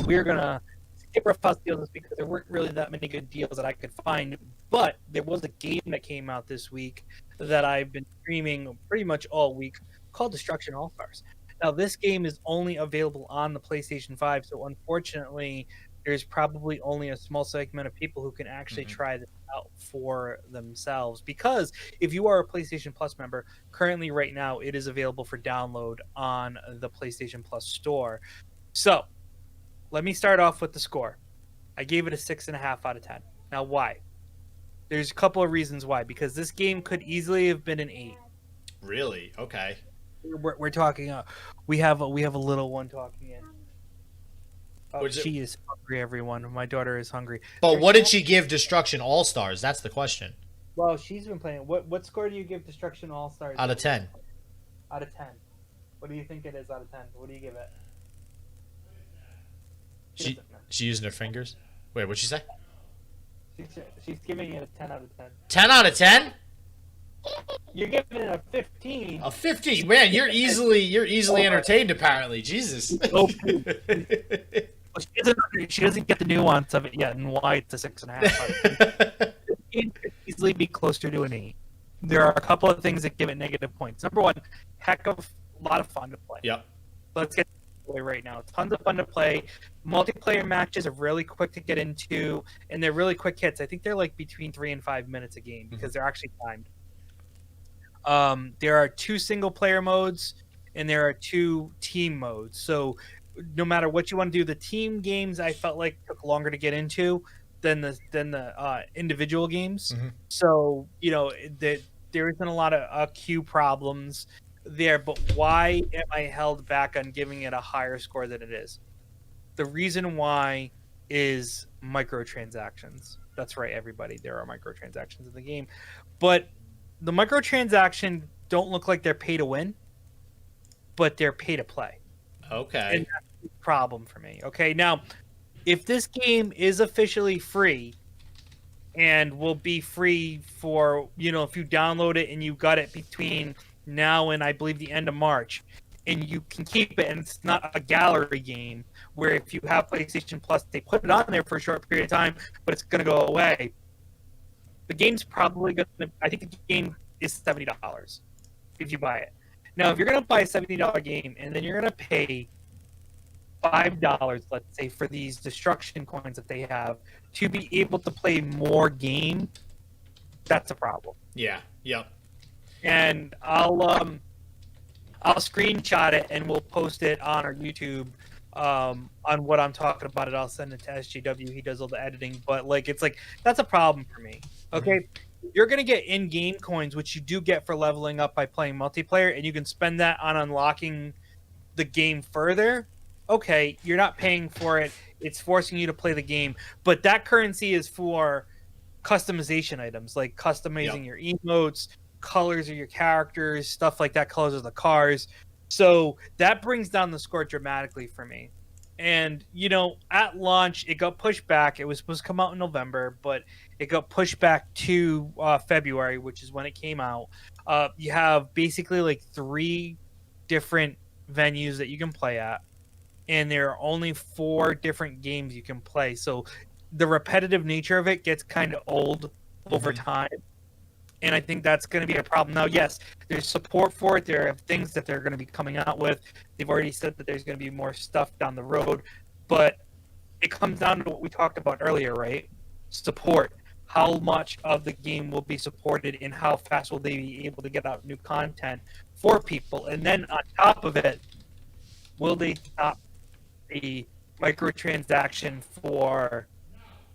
we're gonna skip Ruffhouse deals because there weren't really that many good deals that I could find. But there was a game that came out this week that I've been streaming pretty much all week called Destruction All Stars. Now, this game is only available on the PlayStation 5, so unfortunately, there's probably only a small segment of people who can actually try this out for themselves. Because if you are a PlayStation Plus member, currently right now, it is available for download on the PlayStation Plus store. So, let me start off with the score. I gave it a 6.5 out of 10. Now, why? There's a couple of reasons why. Because this game could easily have been an 8. Really? Okay. We're talking. We have a little one talking in. She is hungry, everyone. My daughter is hungry. But what did she give Destruction All Stars? That's the question. Well, she's been playing. What score do you give Destruction All Stars? Out of 10. Out of 10. What do you think it is out of 10? What do you give it? She using her fingers? Wait, what'd she say? She's giving it a 10 out of 10. 10 out of 10? You're giving it a 15. A 15? Man, you're easily entertained apparently. Jesus. She doesn't get the nuance of it yet and why it's a 6.5. It could easily be closer to an 8. There are a couple of things that give it negative points. Number one, a lot of fun to play. Yep. Let's get away right now. Tons of fun to play. Multiplayer matches are really quick to get into, and they're really quick hits. I think they're like between 3 and 5 minutes a game because they're actually timed. There are 2 single player modes and there are 2 team modes. So no matter what you want to do, the team games I felt like took longer to get into than the individual games. So there isn't a lot of queue problems there. But why am I held back on giving it a higher score than it is? The reason why is microtransactions. That's right, everybody. There are microtransactions in the game, but the microtransactions don't look like they're pay to win, but they're pay to play. Okay. And that's the problem for me. Okay, now, if this game is officially free and will be free for, if you download it and you got it between now and I believe the end of March, and you can keep it, and it's not a gallery game where if you have PlayStation Plus, they put it on there for a short period of time, but it's going to go away. The game's probably going to... I think the game is $70 if you buy it. Now, if you're going to buy a $70 game and then you're going to pay $5, let's say, for these destruction coins that they have to be able to play more game, that's a problem. Yeah. Yep. And I'll screenshot it and we'll post it on our YouTube on what I'm talking about. I'll send it to SJW. He does all the editing, but that's a problem for me. Okay, you're gonna get in-game coins, which you do get for leveling up by playing multiplayer, and you can spend that on unlocking the game further. Okay, you're not paying for it; it's forcing you to play the game. But that currency is for customization items, like customizing your emotes, colors of your characters, stuff like that, colors of the cars. So that brings down the score dramatically for me. And, at launch, it got pushed back. It was supposed to come out in November, but it got pushed back to February, which is when it came out. You have basically 3 different venues that you can play at, and there are only 4 different games you can play. So the repetitive nature of it gets kind of old over time. And I think that's going to be a problem. Now, yes, there's support for it. There are things that they're going to be coming out with. They've already said that there's going to be more stuff down the road. But it comes down to what we talked about earlier, right? Support. How much of the game will be supported and how fast will they be able to get out new content for people? And then on top of it, will they stop the microtransaction for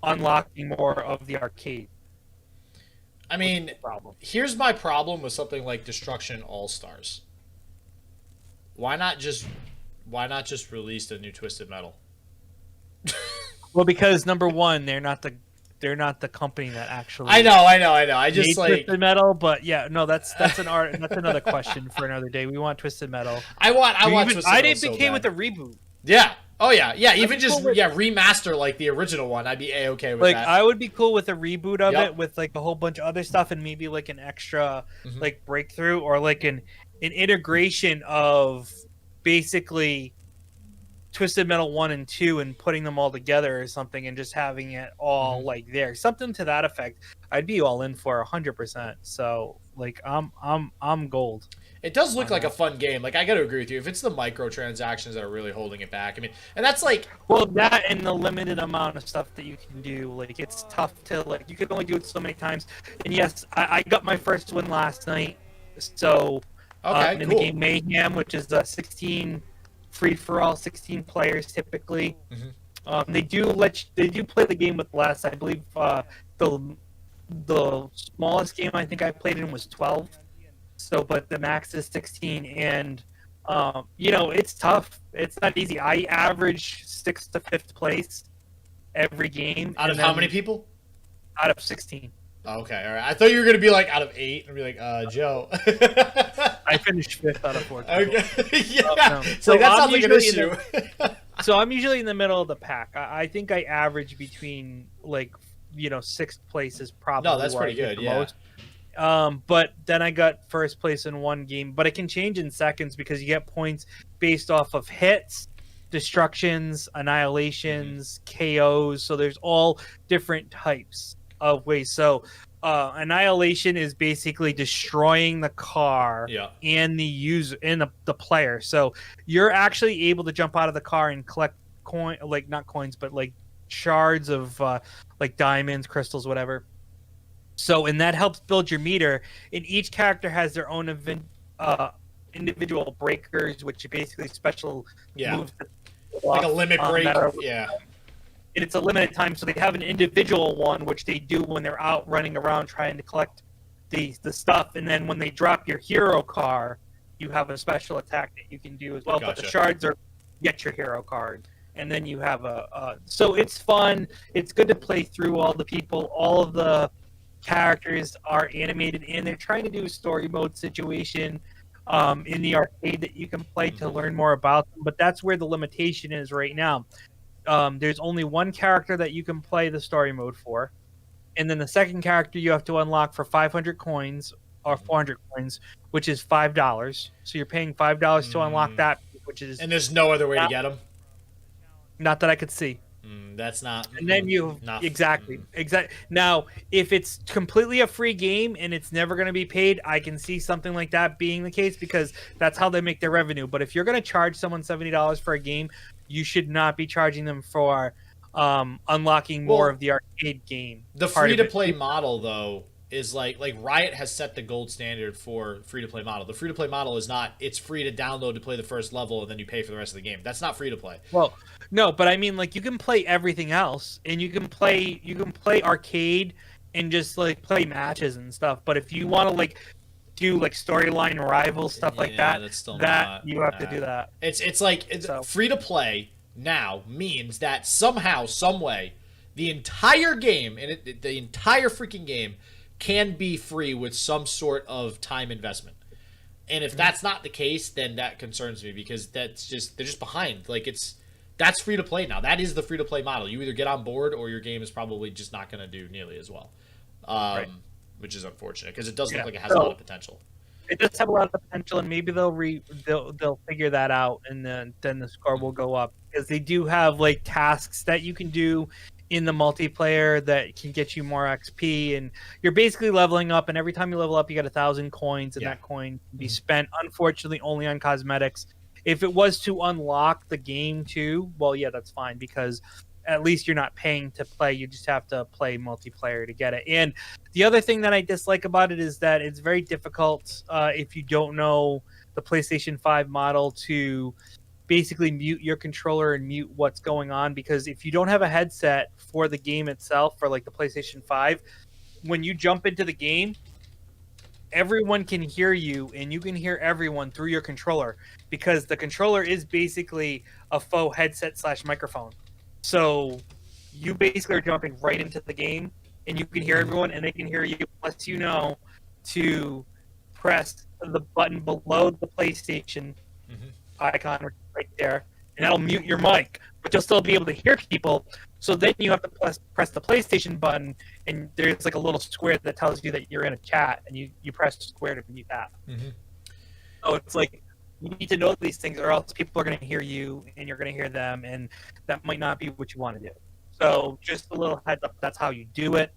unlocking more of the arcade? I mean, here's my problem with something like Destruction All Stars. Why not just release the new Twisted Metal? Well, because number one, they're not the company that actually. I know. I just like Twisted Metal, but yeah, no, that's another question for another day. We want Twisted Metal. I want Twisted Metal. I didn't think with a reboot. Yeah. Oh yeah. Even just remaster like the original one. I'd be A-okay with that. I would be cool with a reboot of it with a whole bunch of other stuff and maybe an extra breakthrough or an integration of basically Twisted Metal 1 and 2 and putting them all together or something and just having it all like there, something to that effect, I'd be all in for 100%. So like I'm gold. It does look like a fun game. Like, I got to agree with you. If it's the microtransactions that are really holding it back, I mean, and that's like, well, that and the limited amount of stuff that you can do, like it's tough to like you can only do it so many times. And yes, I got my first win last night. So okay, in cool. the game Mayhem, which is 16 free for all, 16 players typically. They do play the game with less. I believe the smallest game I think I played in was 12. So, but the max is 16, and you know, it's tough. It's not easy. I average 6th to 5th place every game. Out of how many people? Out of 16. Okay, all right. I thought you were gonna be like out of 8, and be like, Joe. I finished 5th out of 14. Okay, yeah. No. So that sounds like an issue. So I'm usually in the middle of the pack. I think I average between like 6th place is probably no, that's pretty good. Yeah. Most. But then I got first place in one game, but it can change in seconds because you get points based off of hits, destructions, annihilations, KOs. So there's all different types of ways. So annihilation is basically destroying the car and the user and the player. So you're actually able to jump out of the car and collect not coins, but like shards of like diamonds, crystals, whatever. So, and that helps build your meter. And each character has their own individual breakers, which are basically special moves. Like a limit break. Yeah. And it's a limited time. So they have an individual one, which they do when they're out running around trying to collect the stuff. And then when they drop your hero car, you have a special attack that you can do as well. Gotcha. But the shards are get your hero card. And then you have so it's fun. It's good to play through all the people. All of the characters are animated, and they're trying to do a story mode situation in the arcade that you can play to learn more about them. But that's where the limitation is right now. There's only one character that you can play the story mode for, and then the second character you have to unlock for 500 coins or 400 coins, which is $5. So you're paying $5 to unlock that, which is and there's no other way to get them. Not that I could see. That's not. And then exactly. Now, if it's completely a free game and it's never going to be paid, I can see something like that being the case because that's how they make their revenue. But if you're going to charge someone $70 for a game, you should not be charging them for unlocking more of the arcade game. The free to play model, though, is like Riot has set the gold standard for free to play model. The free to play model is not. It's free to download to play the first level and then you pay for the rest of the game. That's not free to play. Well, no, but I mean, like, you can play everything else, and you can play arcade and just like play matches and stuff. But if you want to like do like storyline rival stuff like that, that's still you have to do that. It's like free to play now means that somehow, some way, the entire game and the entire freaking game can be free with some sort of time investment. And if that's not the case, then that concerns me because that's just they're just behind. Like that's free to play now. That is the free to play model. You either get on board or your game is probably just not going to do nearly as well, which is unfortunate because it does look like it has a lot of potential. It does have a lot of potential, and maybe they'll figure that out, and then the score will go up because they do have like tasks that you can do in the multiplayer that can get you more XP, and you're basically leveling up. And every time you level up, you get 1,000 coins, and that coin can be spent, unfortunately, only on cosmetics. If it was to unlock the game too, well, yeah, that's fine because at least you're not paying to play. You just have to play multiplayer to get it. And the other thing that I dislike about it is that it's very difficult if you don't know the PlayStation 5 model to basically mute your controller and mute what's going on, because if you don't have a headset for the game itself, for like the PlayStation 5, when you jump into the game, everyone can hear you and you can hear everyone through your controller because the controller is basically a faux headset / microphone. So you basically are jumping right into the game and you can hear everyone and they can hear you, plus you know to press the button below the PlayStation icon right there, and that'll mute your mic, but you'll still be able to hear people. So then you have to press the PlayStation button, and there's like a little square that tells you that you're in a chat, and you press square to mute that. So it's like You need to know these things, or else people are going to hear you and you're going to hear them, and that might not be what you want to do. So just a little heads up, that's how you do it.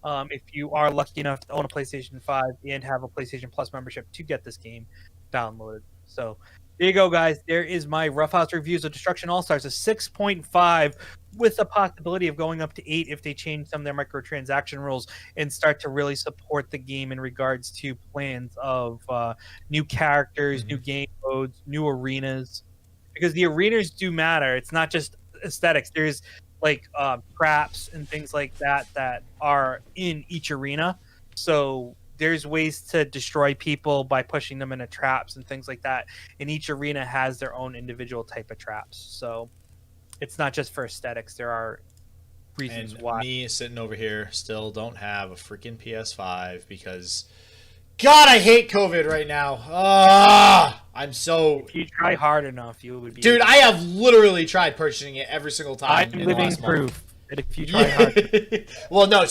If you are lucky enough to own a PlayStation 5 and have a PlayStation Plus membership to get this game downloaded. So there you go, guys. There is my Roughhouse Reviews of Destruction All-Stars, a 6.5 with the possibility of going up to 8 if they change some of their microtransaction rules and start to really support the game in regards to plans of new characters, new game modes, new arenas. Because the arenas do matter. It's not just aesthetics. There's like traps and things like that that are in each arena. So there's ways to destroy people by pushing them into traps and things like that. And each arena has their own individual type of traps. So it's not just for aesthetics. There are reasons and why. Me sitting over here still don't have a freaking PS5 because God, I hate COVID right now. I'm so. If you try hard enough, you would be. Dude, I have literally tried purchasing it every single time. I'm living proof that if you try hard. Well, no,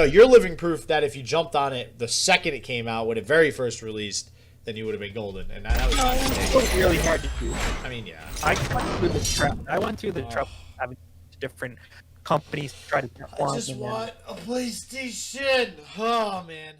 you're living proof that if you jumped on it the second it came out when it very first released, then you would have been golden. And that was not the case. It's really hard to do. I mean, yeah. I went through the trap. I went through the trouble having different companies try to get I just want a PlayStation. Oh man.